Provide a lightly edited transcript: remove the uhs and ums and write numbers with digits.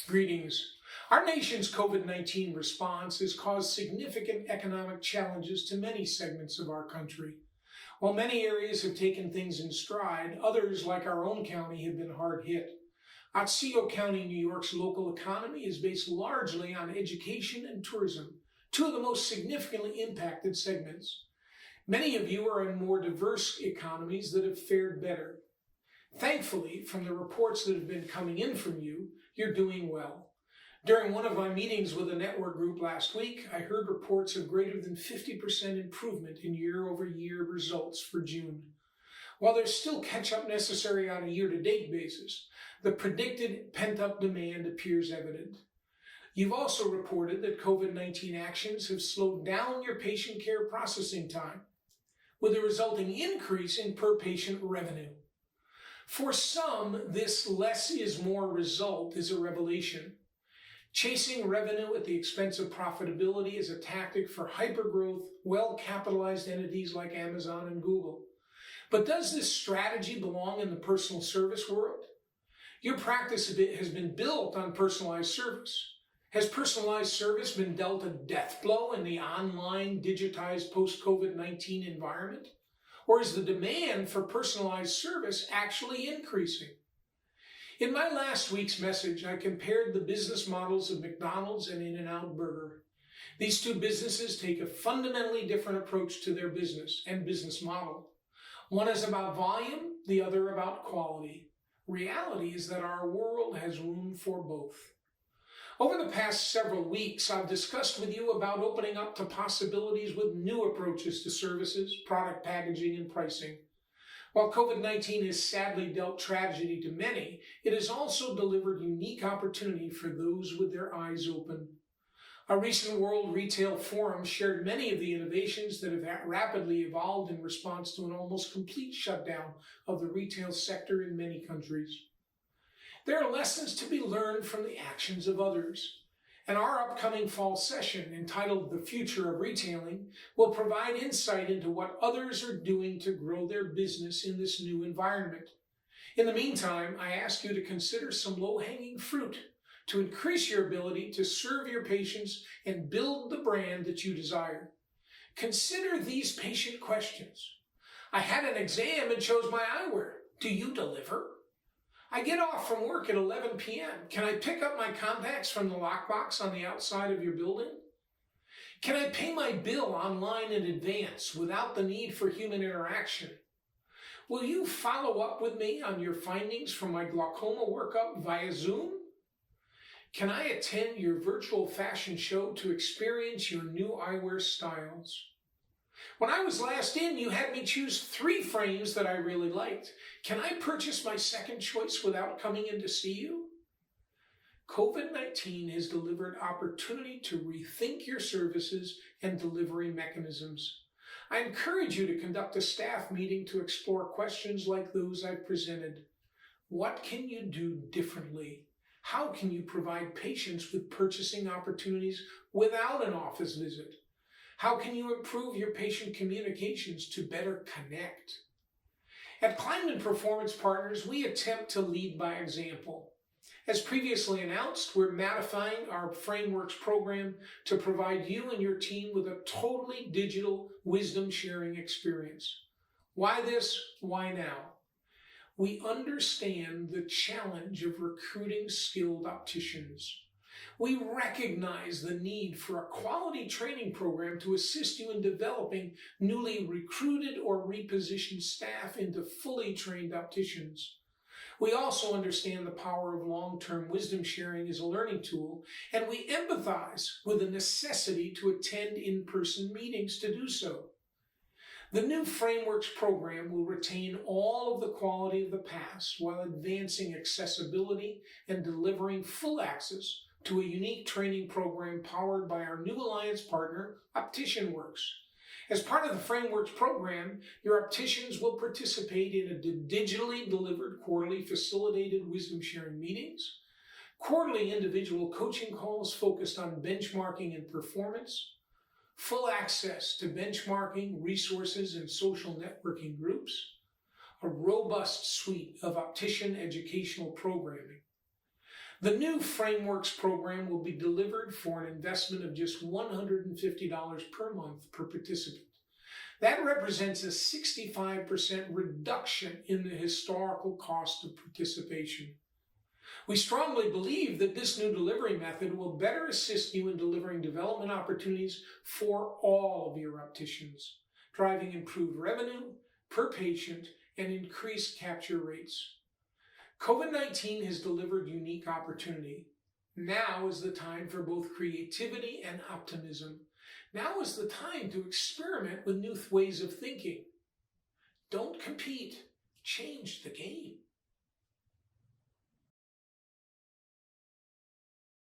Greetings. Our nation's COVID-19 response has caused significant economic challenges to many segments of our country. While many areas have taken things in stride, others, like our own county, have been hard hit. Otsego County, New York's local economy is based largely on education and tourism, two of the most significantly impacted segments. Many of you are in more diverse economies that have fared better. Thankfully, from the reports that have been coming in from you, you're doing well. During one of my meetings with a network group last week, I heard reports of greater than 50% improvement in year-over-year results for June. While there's still catch-up necessary on a year-to-date basis, the predicted pent-up demand appears evident. You've also reported that COVID-19 actions have slowed down your patient care processing time, with a resulting increase in per-patient revenue. For some, this less is more result is a revelation. Chasing revenue at the expense of profitability is a tactic for hypergrowth, well-capitalized entities like Amazon and Google. But does this strategy belong in the personal service world? Your practice has been built on personalized service. Has personalized service been dealt a death blow in the online, digitized post-COVID-19 environment? Or is the demand for personalized service actually increasing? In my last week's message, I compared the business models of McDonald's and In-N-Out Burger. These two businesses take a fundamentally different approach to their business and business model. One is about volume, the other about quality. Reality is that our world has room for both. Over the past several weeks, I've discussed with you about opening up to possibilities with new approaches to services, product packaging, and pricing. While COVID-19 has sadly dealt tragedy to many, it has also delivered unique opportunity for those with their eyes open. A recent World Retail Forum shared many of the innovations that have rapidly evolved in response to an almost complete shutdown of the retail sector in many countries. There are lessons to be learned from the actions of others, and our upcoming fall session, entitled The Future of Retailing, will provide insight into what others are doing to grow their business in this new environment. In the meantime, I ask you to consider some low-hanging fruit to increase your ability to serve your patients and build the brand that you desire. Consider these patient questions. I had an exam and chose my eyewear. Do you deliver? I get off from work at 11 p.m. Can I pick up my contacts from the lockbox on the outside of your building? Can I pay my bill online in advance without the need for human interaction? Will you follow up with me on your findings from my glaucoma workup via Zoom? Can I attend your virtual fashion show to experience your new eyewear styles? When I was last in, you had me choose 3 frames that I really liked. Can I purchase my second choice without coming in to see you? COVID-19 has delivered opportunity to rethink your services and delivery mechanisms. I encourage you to conduct a staff meeting to explore questions like those I've presented. What can you do differently? How can you provide patients with purchasing opportunities without an office visit? How can you improve your patient communications to better connect? At Cleinman Performance Partners, we attempt to lead by example. As previously announced, we're modifying our Frameworks program to provide you and your team with a totally digital wisdom sharing experience. Why this? Why now? We understand the challenge of recruiting skilled opticians. We recognize the need for a quality training program to assist you in developing newly recruited or repositioned staff into fully trained opticians. We also understand the power of long-term wisdom sharing as a learning tool, and we empathize with the necessity to attend in-person meetings to do so. The new Frameworks program will retain all of the quality of the past while advancing accessibility and delivering full access to a unique training program powered by our new alliance partner, OpticianWorks. As part of the Frameworks program, your opticians will participate in a digitally delivered quarterly facilitated wisdom sharing meetings, quarterly individual coaching calls focused on benchmarking and performance, full access to benchmarking, resources, and social networking groups, a robust suite of optician educational programming. The new Frameworks program will be delivered for an investment of just $150 per month per participant. That represents a 65% reduction in the historical cost of participation. We strongly believe that this new delivery method will better assist you in delivering development opportunities for all of your opticians, driving improved revenue per patient and increased capture rates. COVID-19 has delivered unique opportunity. Now is the time for both creativity and optimism. Now is the time to experiment with new ways of thinking. Don't compete, change the game.